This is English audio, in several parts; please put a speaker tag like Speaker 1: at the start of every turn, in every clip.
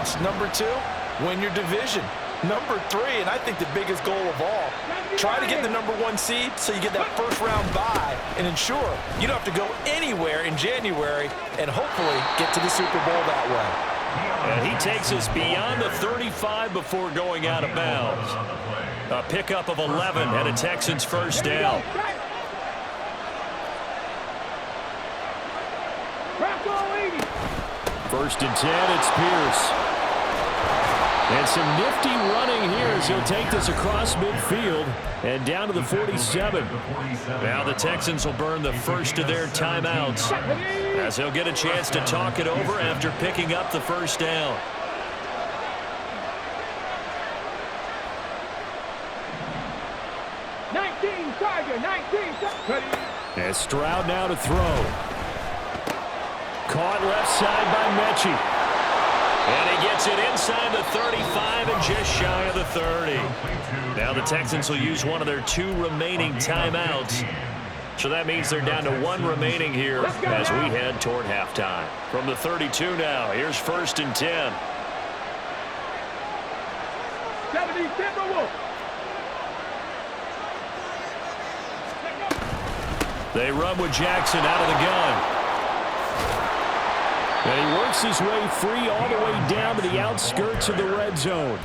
Speaker 1: playoffs. Number 2, win your division. Number 3, and I think the biggest goal of all, try to get the number 1 seed so you get that first-round bye and ensure you don't have to go anywhere in January and hopefully get to the Super Bowl that way.
Speaker 2: And he takes us beyond the 35 before going out of bounds. A pickup of 11 and a Texans first down. First and 10, it's Pierce. And some nifty running here as he'll take this across midfield and down to the 47. Now the Texans will burn the first of their timeouts as he'll get a chance to talk it over after picking up the first down. And Stroud now to throw. Caught left side by Mechie. And he gets it inside the 35 and just shy of the 30. Now the Texans will use one of their 2 remaining timeouts. So that means they're down to 1 remaining here as we head toward halftime. From the 32 now, here's first and 10. They run with Jackson out of the gun. And he works his way free all the way down to the outskirts of the red zone.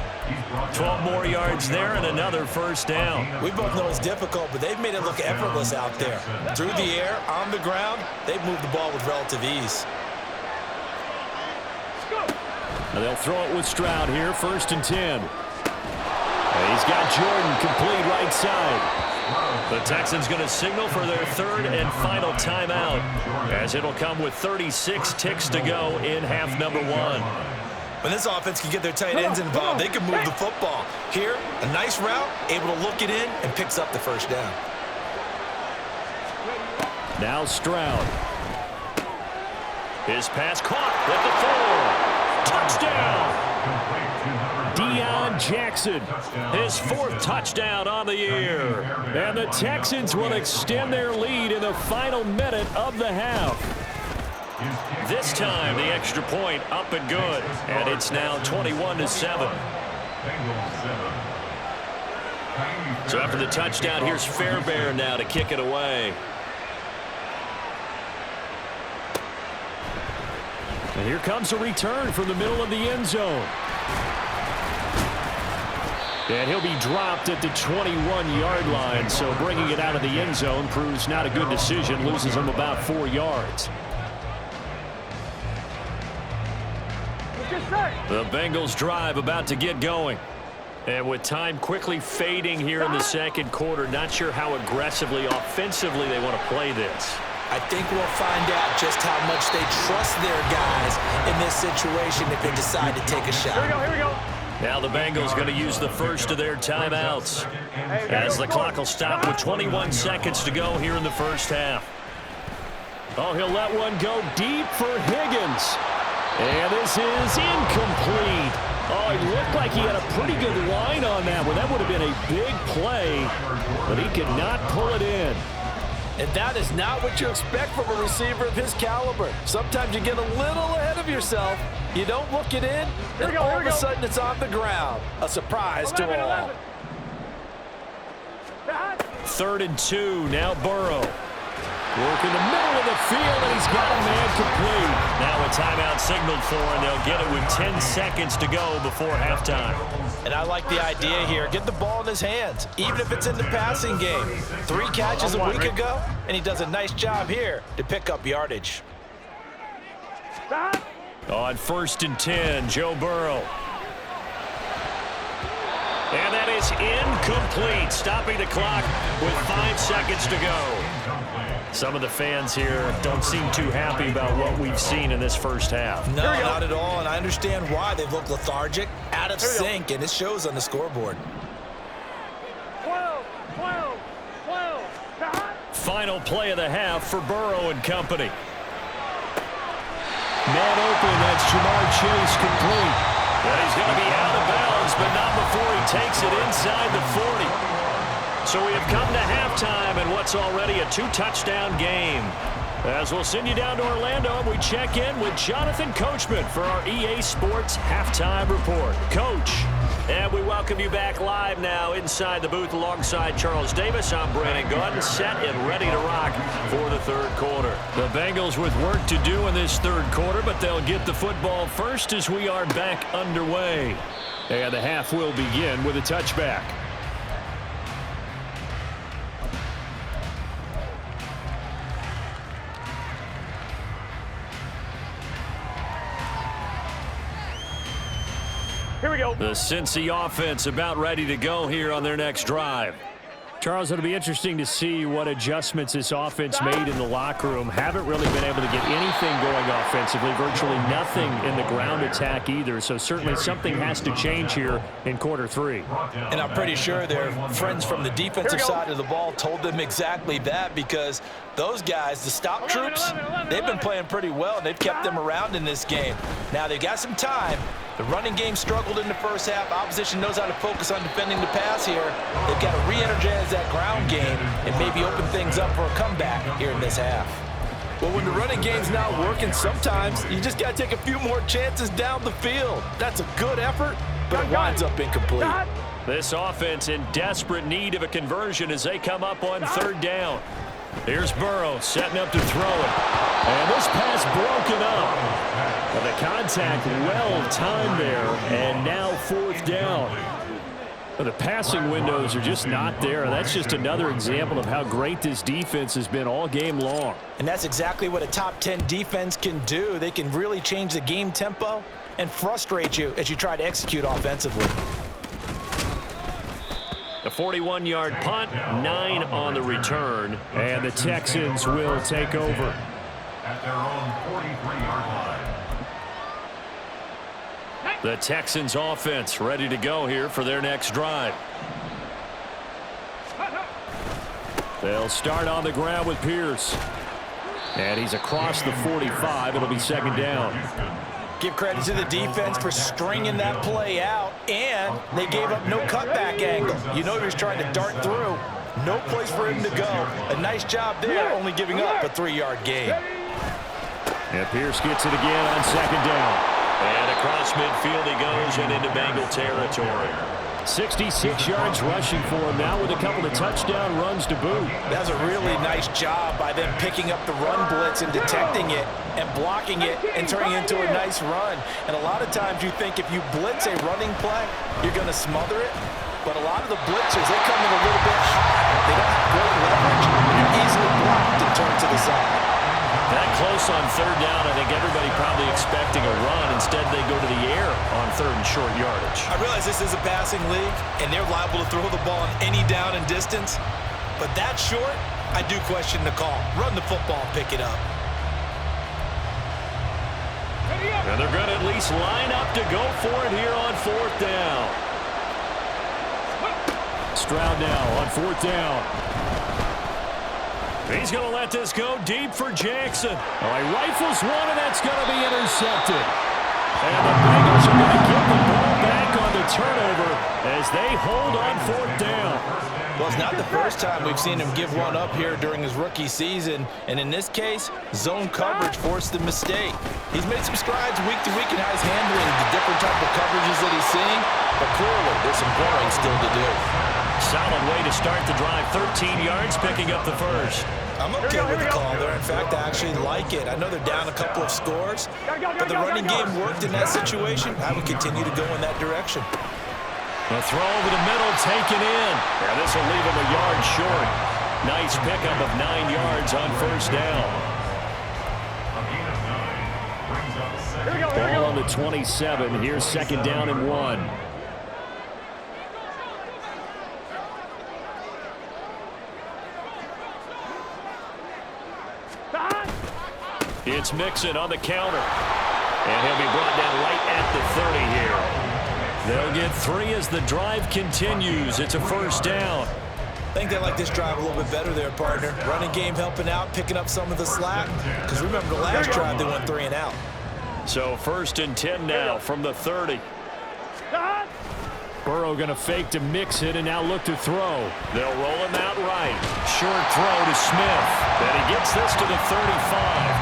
Speaker 2: 12 more yards there and another first down.
Speaker 1: We both know it's difficult, but they've made it look effortless out there. Through the air, on the ground, they've moved the ball with relative ease.
Speaker 2: And they'll throw it with Stroud here, first and 10. And he's got Jordan complete right side. The Texans going to signal for their 3rd and final timeout as it'll come with 36 ticks to go in half number 1.
Speaker 1: When this offense can get their tight ends involved, they can move the football. Here, a nice route, able to look it in, and picks up the first down.
Speaker 2: Now Stroud. His pass caught at the 4. Touchdown! Deion Jackson, his 4th touchdown on the year. And the Texans will extend their lead in the final minute of the half. This time, the extra point up and good. And it's now 21-7. So after the touchdown, here's Fairbairn now to kick it away. And here comes a return from the middle of the end zone. And he'll be dropped at the 21-yard line, so bringing it out of the end zone proves not a good decision, loses him about 4 yards. The Bengals drive about to get going. And with time quickly fading here in the second quarter, not sure how aggressively, offensively they want to play this.
Speaker 1: I think we'll find out just how much they trust their guys in this situation if they decide to take a shot.
Speaker 3: Here we go.
Speaker 2: Now the Bengals going to use the first of their timeouts as the clock will stop with 21 seconds to go here in the first half. Oh, he'll let one go deep for Higgins. And this is incomplete. Oh, it looked like he had a pretty good line on that one. That would have been a big play, but he could not pull it in.
Speaker 1: And that is not what you expect from a receiver of his caliber. Sometimes you get a little ahead of yourself. You don't look it in, and all of a sudden it's on the ground. A surprise to all.
Speaker 2: 3rd and 2, now Burrow. Work in the middle of the field, and he's got a man complete. Now a timeout signaled for, and they'll get it with 10 seconds to go before halftime.
Speaker 1: And I like the idea here. Get the ball in his hands, even if it's in the passing game. 3 catches a week ago, and he does a nice job here to pick up yardage.
Speaker 2: On 1st and 10, Joe Burrow. And that is incomplete, stopping the clock with 5 seconds to go. Some of the fans here don't seem too happy about what we've seen in this first half.
Speaker 1: No, not at all, and I understand why. They've looked lethargic, out of sync, and it shows on the scoreboard.
Speaker 3: 12.
Speaker 2: Final play of the half for Burrow and company. Man open, that's Jamar Chase complete. And he's going to be out of bounds, but not before he takes it inside the 40. So we have come to halftime in what's already a 2-touchdown game. As we'll send you down to Orlando, and we check in with Jonathan Coachman for our EA Sports Halftime Report. Coach. And we welcome you back live now inside the booth alongside Charles Davis. I'm Brandon Gunn, set and ready to rock for the third quarter. The Bengals with work to do in this third quarter, but they'll get the football first as we are back underway. And the half will begin with a touchback.
Speaker 3: Here we go.
Speaker 2: The Cincy offense about ready to go here on their next drive. Charles, it'll be interesting to see what adjustments this offense made in the locker room. Haven't really been able to get anything going offensively, virtually nothing in the ground attack either. So certainly something has to change here in quarter three.
Speaker 1: And I'm pretty sure their friends from the defensive side of the ball told them exactly that, because those guys, the stop troops, they've been playing pretty well, and they've kept them around in this game. Now they've got some time. The running game struggled in the first half. Opposition knows how to focus on defending the pass here. They've got to re-energize that ground game and maybe open things up for a comeback here in this half. Well, when the running game's not working, sometimes you just got to take a few more chances down the field. That's a good effort, but it winds up incomplete.
Speaker 2: This offense in desperate need of a conversion as they come up on third down. Here's Burrow setting up to throw it. And this pass broken up. But the contact well timed there, and now fourth down. Well, the passing windows are just not there. That's just another example of how great this defense has been all game long.
Speaker 1: And that's exactly what a top 10 defense can do. They can really change the game tempo and frustrate you as you try to execute offensively.
Speaker 2: The 41-yard punt, 9 on the return, and the Texans will take over.
Speaker 4: At their own 43-yard line.
Speaker 2: The Texans offense ready to go here for their next drive. They'll start on the ground with Pierce. And he's across the 45. It'll be second down.
Speaker 1: Give credit to the defense for stringing that play out, and they gave up no cutback angle. You know he was trying to dart through. No place for him to go. A nice job there, only giving up a 3-yard gain.
Speaker 2: And Pierce gets it again on second down. And across midfield he goes and into Bengal territory. 66 yards rushing for him now with a couple of touchdown runs to boot.
Speaker 1: That's a really nice job by them picking up the run blitz and detecting it and blocking it and turning it into a nice run. And a lot of times you think if you blitz a running play, you're going to smother it. But a lot of the blitzers, they come in a little bit high. They don't have great leverage. You're easily blocked and turned to the side.
Speaker 2: That close on third down, I think everybody probably expecting a run. Instead, they go to the air on third and short yardage.
Speaker 1: I realize this is a passing league, and they're liable to throw the ball on any down and distance. But that short, I do question the call. Run the football and pick it up.
Speaker 2: And they're going to at least line up to go for it here on fourth down. Stroud now on fourth down. He's going to let this go deep for Jackson. Oh, he rifles one, and that's going to be intercepted. And the Bengals are going to get the ball back on the turnover as they hold on fourth down.
Speaker 1: Well, it's not the first time we've seen him give one up here during his rookie season. And in this case, zone coverage forced the mistake. He's made some strides week to week in how he's handling the different type of coverages that he's seeing. But clearly, there's some growing still to do.
Speaker 2: Solid way to start the drive. 13 yards, picking up the first.
Speaker 1: I'm okay with the call there. In fact, I actually like it. I know they're down a couple of scores, but the running game worked in that situation. I would continue to go in that direction.
Speaker 2: A throw over the middle, taken in. And this will leave him a yard short. Nice pickup of 9 yards on first down. Ball on the 27. Here's second down and 1. It's Mixon on the counter. And he'll be brought down right at the 30 here. They'll get 3 as the drive continues. It's a first down.
Speaker 1: I think they like this drive a little bit better there, partner. Running game helping out, picking up some of the slack. Because remember, the last drive they went 3 and out.
Speaker 2: So first and 10 now from the 30.
Speaker 3: Burrow going to fake to mix it and now look to throw.
Speaker 2: They'll roll him out right. Short throw to Smith. And he gets this to the 35.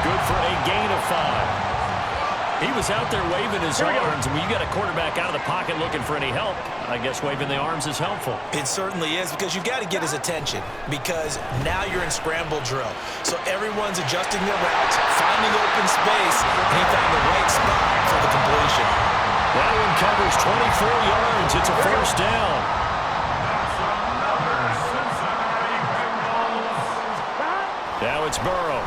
Speaker 2: Good for a gain of 5. He was out there waving his arms, and when you got a quarterback out of the pocket looking for any help, I guess waving the arms is helpful.
Speaker 1: It certainly is, because you got to get his attention, because now you're in scramble drill. So everyone's adjusting their routes, finding open space, and he found the right spot for the completion.
Speaker 2: That one covers 24 yards. It's a first down. Now it's Burrow.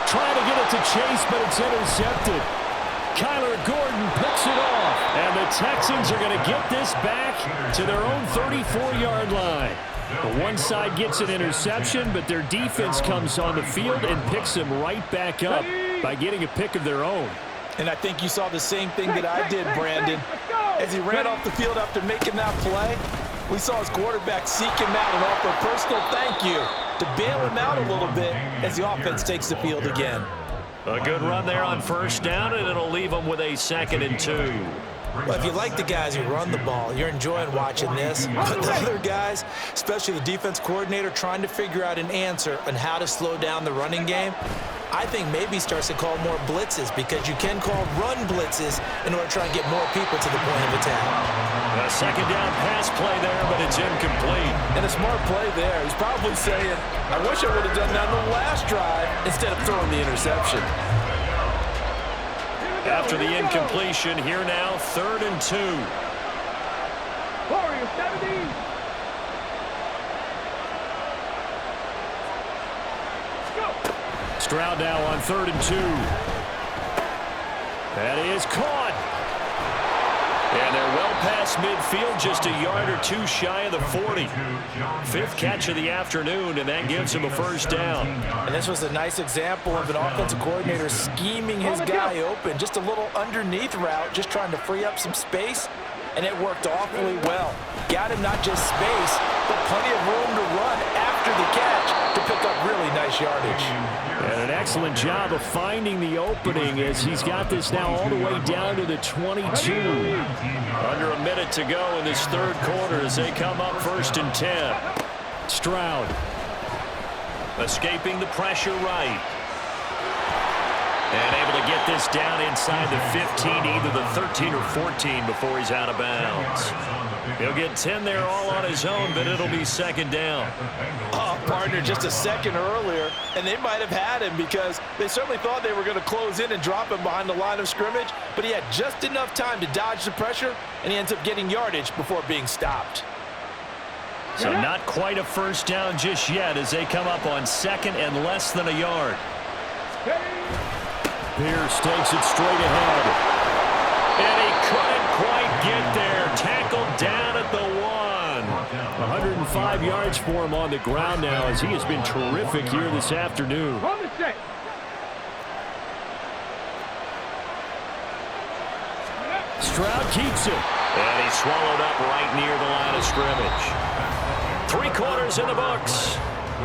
Speaker 3: Trying to get it to Chase, but it's intercepted. Kyler Gordon picks it off. And the Texans are going to get this back to their own 34-yard line. The one side gets an interception, but their defense comes on the field and picks them right back up by getting a pick of their own.
Speaker 1: And I think you saw the same thing that I did, Brandon. As he ran off the field after making that play, we saw his quarterback seek him out and offer a personal thank you to bail him out a little bit as the offense takes the field again.
Speaker 2: A good run there on first down, and it'll leave them with a 2nd and 2.
Speaker 1: Well, if you like the guys who run the ball, you're enjoying watching this. But the other guys, especially the defense coordinator, trying to figure out an answer on how to slow down the running game, I think maybe starts to call more blitzes, because you can call run blitzes in order to try and get more people to the point of attack.
Speaker 2: A 2nd down pass play there, but it's incomplete.
Speaker 1: And a smart play there. He's probably saying, I wish I would have done that on the last drive instead of throwing the interception.
Speaker 2: After the incompletion, here now, 3rd and 2.
Speaker 5: Warriors 17.
Speaker 3: Stroud now on 3rd and 2. That is caught.
Speaker 2: And they're well past midfield, just a yard or two shy of the 40. 5th catch of the afternoon, and that gives him a first down.
Speaker 1: And this was a nice example of an offensive coordinator scheming his guy open. Just a little underneath route, just trying to free up some space, and it worked awfully well. Got him not just space, but plenty of room to run after the catch to pick up really nice yardage.
Speaker 3: And an excellent job of finding the opening as he's got this now all the way down to the 22.
Speaker 2: Under a minute to go in this 3rd quarter as they come up 1st and 10.
Speaker 3: Stroud.
Speaker 2: Escaping the pressure right. And able to get this down inside the 15, either the 13 or 14 before he's out of bounds. He'll get 10 there all on his own, but it'll be 2nd down.
Speaker 1: Oh, partner, just a second earlier, and they might have had him, because they certainly thought they were going to close in and drop him behind the line of scrimmage, but he had just enough time to dodge the pressure, and he ends up getting yardage before being stopped.
Speaker 2: So not quite a first down just yet as they come up on 2nd and less than a yard.
Speaker 3: Pierce takes it straight ahead.
Speaker 2: And he couldn't quite get there. Tackled down at the 1.
Speaker 3: 105 yards for him on the ground now, as he has been terrific here this afternoon.
Speaker 5: On the set.
Speaker 3: Stroud keeps it.
Speaker 2: And he's swallowed up right near the line of scrimmage. 3 quarters in the books.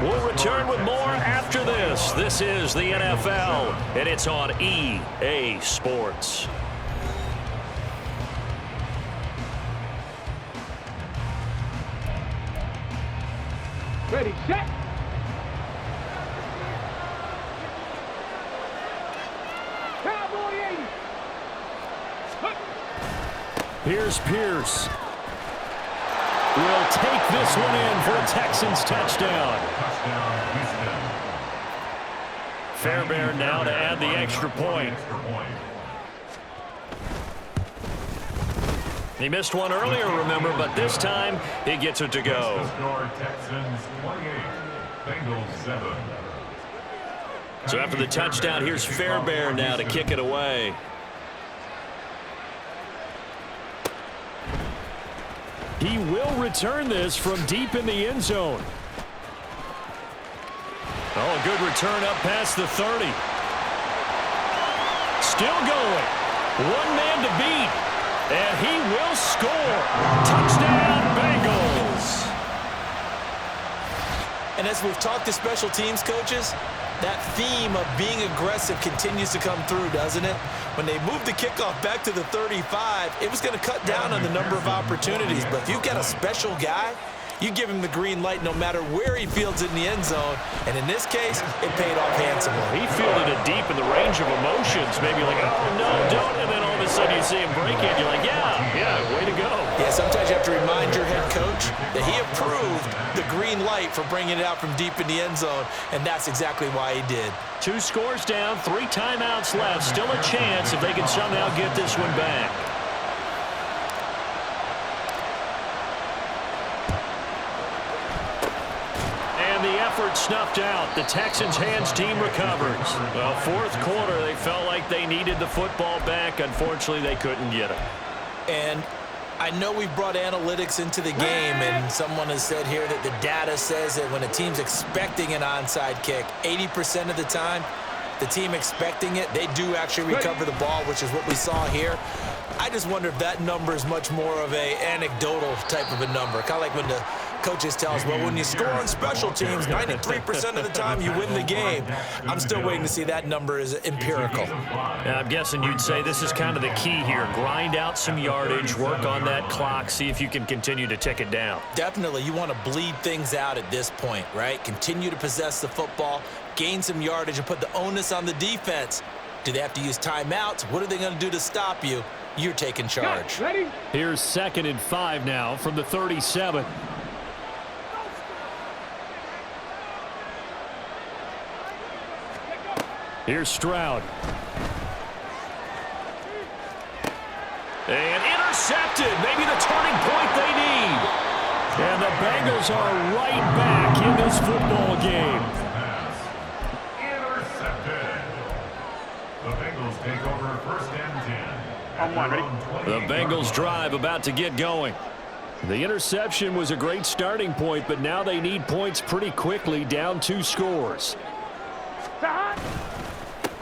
Speaker 2: We'll return with more after this. This is the NFL, and it's on EA Sports.
Speaker 5: Ready, set. Cowboy 80.
Speaker 3: Here's Pierce. Will take this one in for a Texans touchdown.
Speaker 2: Fairbairn now to add the extra point. He missed one earlier, remember, but this time he gets it to go.
Speaker 4: Texans 28, Bengals 7.
Speaker 2: So after the touchdown, here's Fairbairn now to kick it away.
Speaker 3: He will return this from deep in the end zone.
Speaker 2: Oh, a good return up past the 30. Still going. One man to beat. And he will score. Touchdown, Bengals.
Speaker 1: And as we've talked to special teams coaches, That theme of being aggressive continues to come through, doesn't it? When they moved the kickoff back to the 35, it was going to cut down on the number of opportunities. But if you've got a special guy, you give him the green light no matter where he fields it in the end zone. And in this case, it paid off handsomely.
Speaker 2: He fielded it deep in the range of emotions. Maybe like, oh, no, don't. And then all of a sudden you see him break it. You're like, yeah, way to go.
Speaker 1: Yeah, sometimes you have to remind your head coach that he approved the green light for bringing it out from deep in the end zone. And that's exactly why he did.
Speaker 2: 2 scores down, 3 timeouts left. Still a chance if they can somehow get this one back. Snuffed out. The Texans hands team recovers. Well, fourth quarter, they felt like they needed the football back. Unfortunately, they couldn't get it.
Speaker 1: And I know we've brought analytics into the game, and someone has said here that the data says that when a team's expecting an onside kick, 80% of the time, the team expecting it, they do actually recover the ball, which is what we saw here. I just wonder if that number is much more of a anecdotal type of a number. Kind of like when the coaches tell us, well, when you score on special teams, 93% of the time you win the game. I'm still waiting to see that number is empirical.
Speaker 2: I'm guessing you'd say this is kind of the key here. Grind out some yardage, work on that clock, see if you can continue to tick it down.
Speaker 1: Definitely. You want to bleed things out at this point, right? Continue to possess the football, gain some yardage, and put the onus on the defense. Do they have to use timeouts? What are they going to do to stop you? You're taking charge.
Speaker 5: Ready?
Speaker 3: Here's 2nd and 5 now from the 37. Here's Stroud.
Speaker 2: And intercepted. Maybe the turning point they need.
Speaker 3: And the Bengals are right back in this football game.
Speaker 4: Intercepted. The Bengals take over 1st and 10.
Speaker 2: The Bengals drive about to get going.
Speaker 3: The interception was a great starting point, but now they need points pretty quickly, down 2 scores.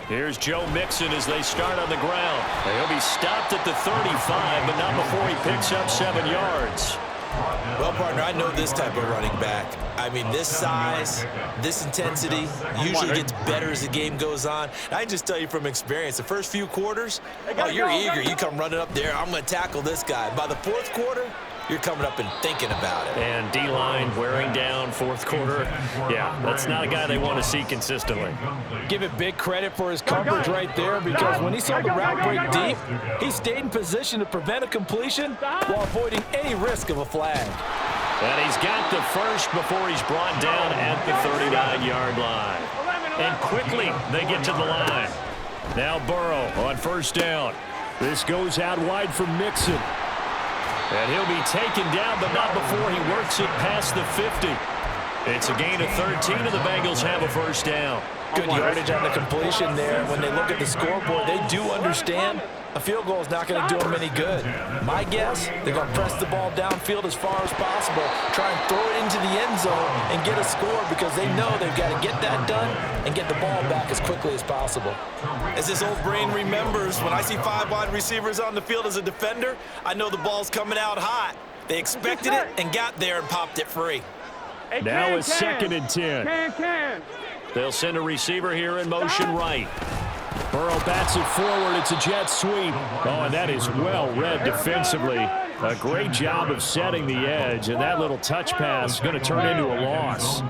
Speaker 2: Here's Joe Mixon as they start on the ground. He'll be stopped at the 35, but not before he picks up 7 yards.
Speaker 1: Well, partner, I know this type of running back. I mean, this size, this intensity usually gets better as the game goes on. And I can just tell you from experience, the first few quarters, oh, you're eager. You come running up there, I'm going to tackle this guy. By the 4th quarter, you're coming up and thinking about it.
Speaker 2: And D-line wearing down 4th quarter. Yeah, that's not a guy they want to see consistently.
Speaker 1: Give it big credit for his coverage right there, because when he saw the route break deep, he stayed in position to prevent a completion while avoiding any risk of a flag.
Speaker 2: And he's got the first before he's brought down at the 39-yard line. And quickly they get to the line. Now Burrow on 1st down.
Speaker 3: This goes out wide for Mixon.
Speaker 2: And he'll be taken down, but not before he works it past the 50. It's a gain of 13, and the Bengals have a 1st down.
Speaker 1: Good yardage on the completion there. When they look at the scoreboard, they do understand a field goal is not going to do them any good. My guess, they're going to press the ball downfield as far as possible, try and throw it into the end zone and get a score, because they know they've got to get that done and get the ball back as quickly as possible. As this old brain remembers, when I see 5 wide receivers on the field as a defender, I know the ball's coming out hot. They expected it and got there and popped it free.
Speaker 3: Now it's 2nd and 10.
Speaker 2: They'll send a receiver here in motion right.
Speaker 3: Burrow bats it forward. It's a jet sweep. Oh, and that is well read defensively. A great job of setting the edge, and that little touch pass is going to turn into a loss.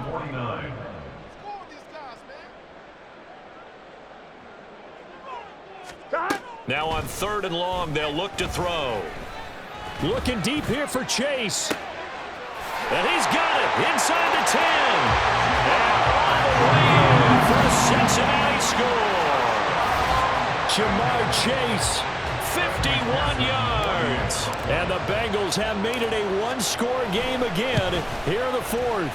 Speaker 2: Now on 3rd and long, they'll look to throw.
Speaker 3: Looking deep here for Chase.
Speaker 2: And he's got it inside the 10. And all the way in for a Cincinnati score.
Speaker 3: Jamar Chase.
Speaker 2: 51 yards.
Speaker 3: And the Bengals have made it a 1-score game again here in the 4th.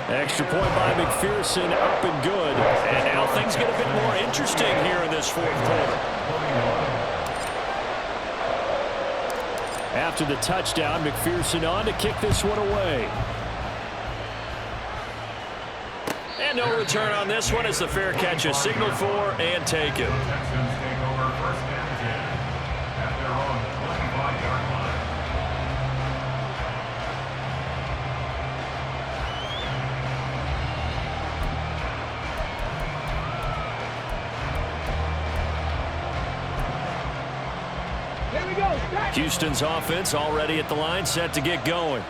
Speaker 3: Extra point by McPherson, up and good.
Speaker 2: And now things get a bit more interesting here in this 4th quarter.
Speaker 3: After the touchdown, McPherson on to kick this one away.
Speaker 2: And no return on this one as the fair catch is signaled for and taken.
Speaker 4: Texans take over 1st and 10 at their own 25-yard line.
Speaker 5: Here we go. Set.
Speaker 2: Houston's offense already at the line, set to get going.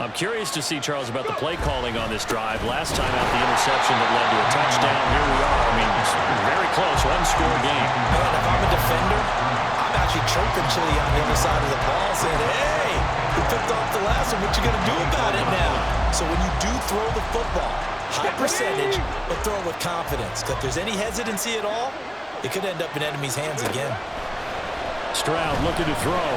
Speaker 2: I'm curious to see, Charles, about the play calling on this drive. Last time out, the interception that led to a touchdown. Here we are. I mean, it's very close, one-score game.
Speaker 1: Man, if I'm a defender, I'm actually chirping Chili on the other side of the ball saying, hey, you picked off the last one. What you going to do about it now? So when you do throw the football, high percentage, but throw it with confidence. Because if there's any hesitancy at all, it could end up in enemy's hands again.
Speaker 3: Stroud looking to throw.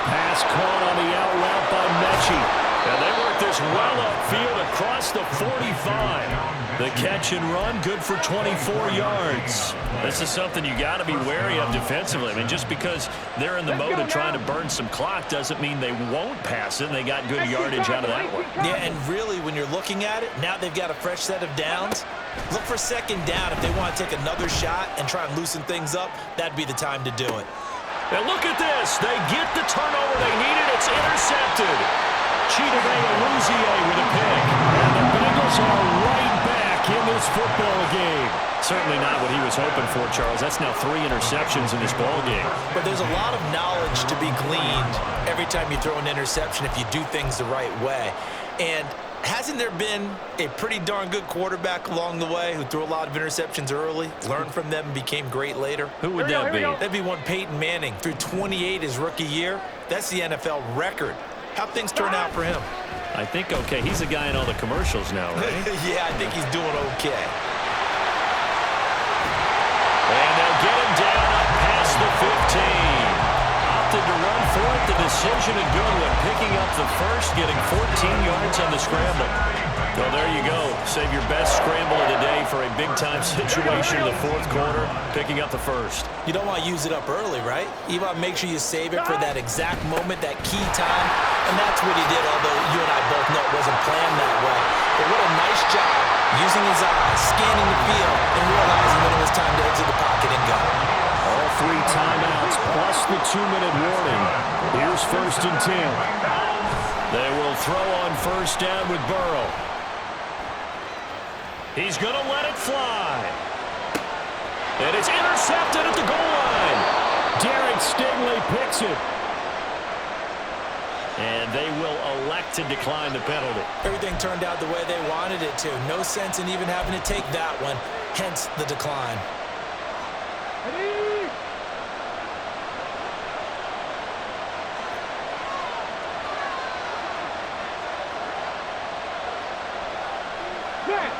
Speaker 3: Pass caught on the out route by Mechie.
Speaker 2: And they work this well upfield across the 45. The catch and run, good for 24 yards. This is something you got to be wary of defensively. I mean, just because they're in the mode of trying to burn some clock doesn't mean they won't pass it. And they got good yardage out of that one.
Speaker 1: Yeah, and really, when you're looking at it, now they've got a fresh set of downs. Look for second down if they want to take another shot and try and loosen things up. That'd be the time to do it.
Speaker 2: And look at this. They get the turnover they needed. It's intercepted.
Speaker 3: Chidobe with a pick. And the Bengals are right back in this football game.
Speaker 2: Certainly not what he was hoping for, Charles. That's now 3 interceptions in this ball game.
Speaker 1: But there's a lot of knowledge to be gleaned every time you throw an interception if you do things the right way. And hasn't there been a pretty darn good quarterback along the way who threw a lot of interceptions early, learned from them, and became great later?
Speaker 2: Who would that be?
Speaker 1: That'd be one Peyton Manning. Threw 28 his rookie year. That's the NFL record. How'd things turn out for him?
Speaker 2: I think okay. He's a guy in all the commercials now, right?
Speaker 1: Yeah, I think he's doing okay.
Speaker 2: And they'll get him down up past the 15. Opted to run for it. The decision a good one. Picking up the first, getting 14 yards on the scramble. Well, there you go. Save your best scramble of the day for a big-time situation in the fourth quarter. Picking up the first.
Speaker 1: You don't want to use it up early, right? You want to make sure you save it for that exact moment, that key time. And that's what he did, although you and I both know it wasn't planned that way. But what a nice job using his eyes, scanning the field, and realizing when it was time to exit the pocket and go.
Speaker 3: All 3 timeouts plus the 2-minute warning. Here's 1st and 10.
Speaker 2: They will throw on first down with Burrow. He's going to let it fly. And it's intercepted at the goal line.
Speaker 3: Derek Stingley picks it.
Speaker 2: And they will elect to decline the penalty.
Speaker 1: Everything turned out the way they wanted it to. No sense in even having to take that one, hence the decline.
Speaker 5: Ready?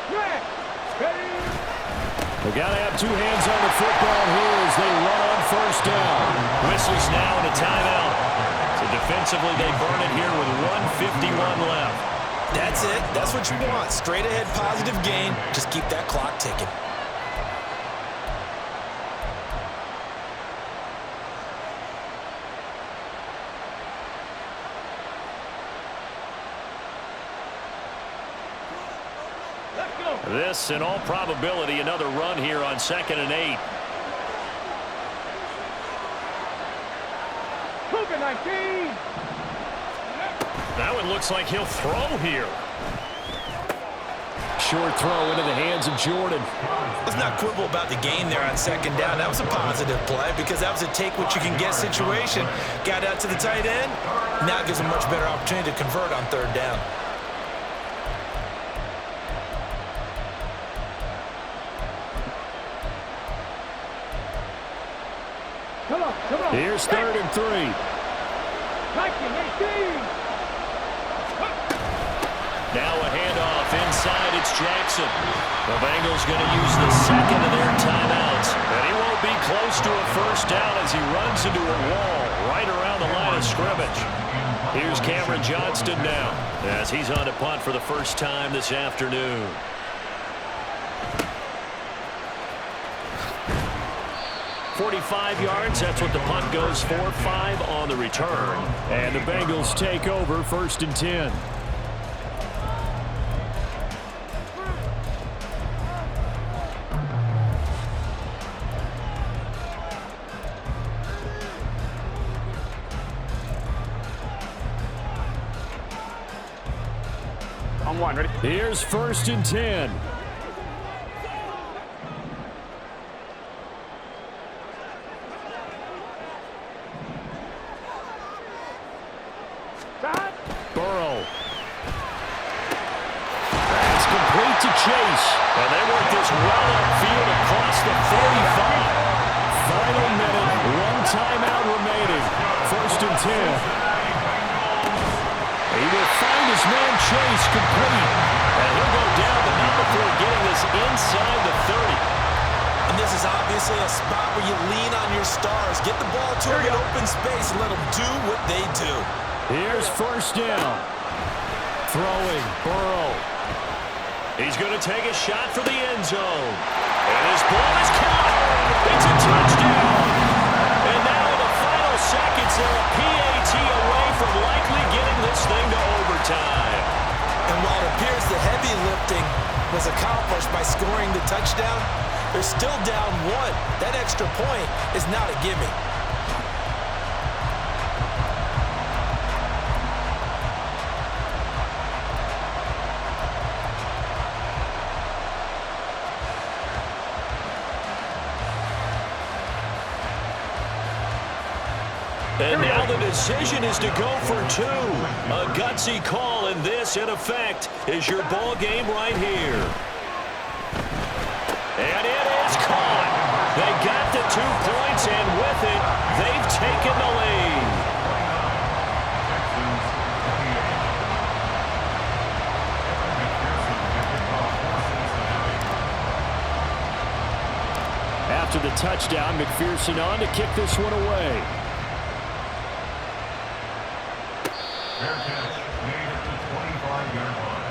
Speaker 5: Set. Ready?
Speaker 3: They got to have 2 hands on the football here as they run on first down.
Speaker 2: Whistles now and a timeout. So defensively, they burn it here with 1:51 left.
Speaker 1: That's it. That's what you want. Straight ahead, positive gain. Just keep that clock ticking.
Speaker 2: This, in all probability, another run here on 2nd and 8.
Speaker 5: Cougar 19.
Speaker 2: Now it looks like he'll throw here.
Speaker 3: Short throw into the hands of Jordan.
Speaker 1: Let's not quibble about the gain there on 2nd down. That was a positive play because that was a take-what-you-can-get situation. Got out to the tight end. Now it gives a much better opportunity to convert on 3rd down.
Speaker 5: Come on.
Speaker 3: Here's 3rd and 3.
Speaker 5: 19, 18.
Speaker 2: Now a handoff inside. It's Jackson. The Bengals going to use the 2nd of their timeouts. And he won't be close to a first down as he runs into a wall right around the line of scrimmage. Here's Cameron Johnston now as he's on to punt for the first time this afternoon. .45 yards, that's what the punt goes for. 5 on the return.
Speaker 3: And the Bengals take over 1st and 10.
Speaker 5: On 1, ready?
Speaker 3: Here's 1st and 10. complete.
Speaker 2: And he'll go down, but not before getting this inside the 30.
Speaker 1: And this is obviously a spot where you lean on your stars. Get the ball to them in open space and let them do what they do.
Speaker 3: Here's first down. Throwing, Burrow.
Speaker 2: He's going to take a shot for the end zone. And his ball is caught. It's a touchdown. And now in the final seconds, they're a PAT away from likely getting this thing to overtime.
Speaker 1: And while it appears the heavy lifting was accomplished by scoring the touchdown, they're still down one. That extra point is not a gimme.
Speaker 2: And now the decision is to go for two. A gutsy call, and this, in effect, is your ball game right here. And it is caught. They got the 2 points, and with it, they've taken the lead.
Speaker 3: After the touchdown, McPherson on to kick this one away.
Speaker 4: Fair catch made at the 25-yard line.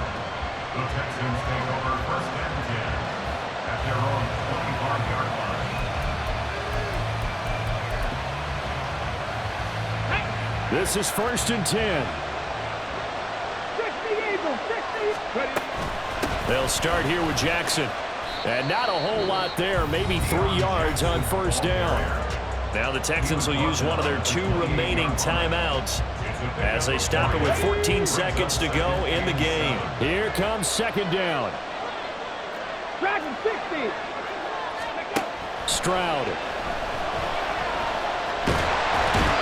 Speaker 4: The Texans take over first and 10 at their own 25-yard line.
Speaker 3: This is first and 10.
Speaker 5: 60, Eagles, 60. Ready.
Speaker 2: They'll start here with Jackson.
Speaker 3: And not a whole lot there, maybe 3 yards on first down.
Speaker 2: Now the Texans will use one of their 2 remaining timeouts as they stop it with 14 seconds to go in the game.
Speaker 3: Here comes second down.
Speaker 5: Dragon, 60.
Speaker 3: Stroud.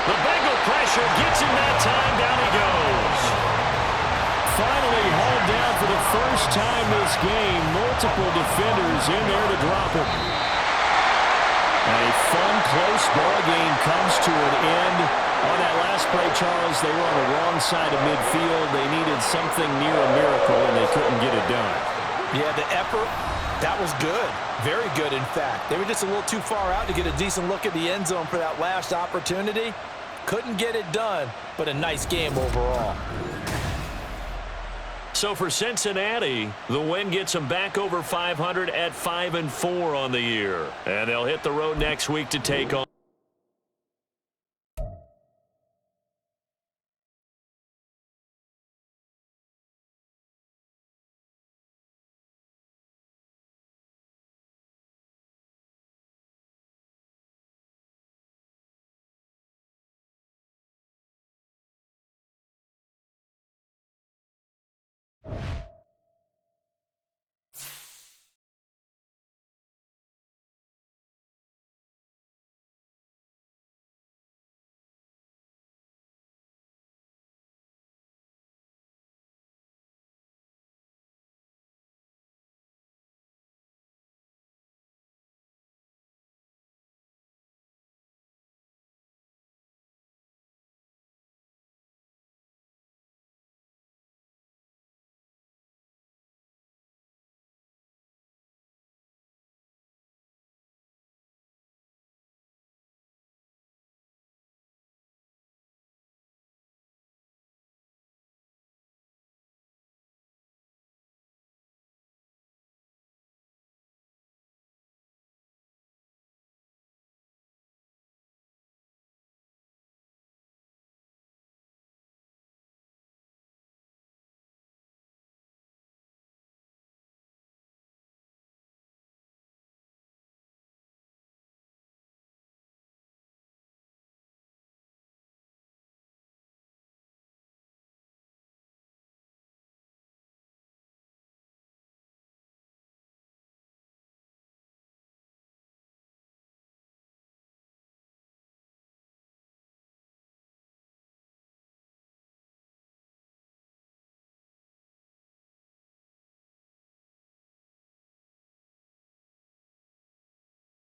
Speaker 2: The Bengal pressure gets him that time. Down he goes.
Speaker 3: Finally hauled down for the first time this game. Multiple defenders in there to drop him. A fun, close ball game comes to an end. On that last play, Charles, they were on the wrong side of midfield. They needed something near a miracle, and they couldn't get it done.
Speaker 1: Yeah, the effort, that was good. Very good, in fact. They were just a little too far out to get a decent look at the end zone for that last opportunity. Couldn't get it done, but a nice game overall.
Speaker 2: So for Cincinnati, the win gets them back over 500 at 5-4 on the year. And they'll hit the road next week to take on